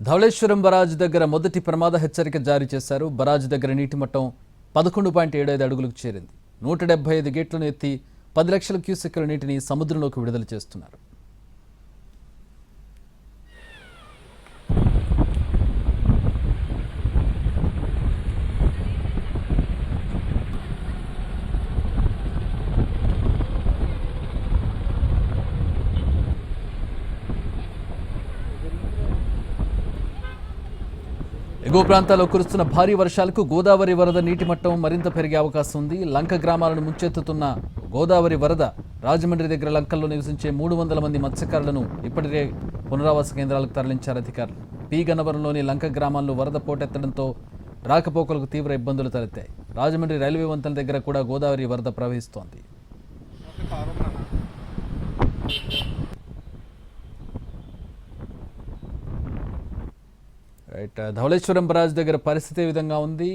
Dhavaleswaram barrage దగ్గర మొదటి ప్రమాద హెచ్చరిక జారీ చేశారు. బరాజ్ దగ్గర నీటి మట్టం 11.75 అడుగులకు చేరింది. 175 గేట్లను ఎత్తి 10 లక్షల క్యూసెక్కుల నీటిని సముద్రంలోకి విడుదల చేస్తున్నారు. ఎగువ ప్రాంతాల్లో కురుస్తున్న భారీ వర్షాలకు గోదావరి వరద నీటి మట్టం మరింత పెరిగే అవకాశం ఉంది. లంక గ్రామాలను ముంచెత్తుతున్న గోదావరి వరద రాజమండ్రి దగ్గర లంకల్లో నివసించే 300 మంది మత్స్యకారులను ఇప్పటికే పునరావాస కేంద్రాలకు తరలించారు అధికారులు. పి గన్నవరంలోని లంక గ్రామాల్లో వరద పోటెత్తడంతో రాకపోకలకు తీవ్ర ఇబ్బందులు తలెత్తాయి. రాజమండ్రి రైల్వే వంతెన దగ్గర కూడా గోదావరి వరద ప్రవహిస్తోంది. ధవళేశ్వరం బరాజ్ దగ్గర పరిస్థితి ఏ విధంగా ఉంది?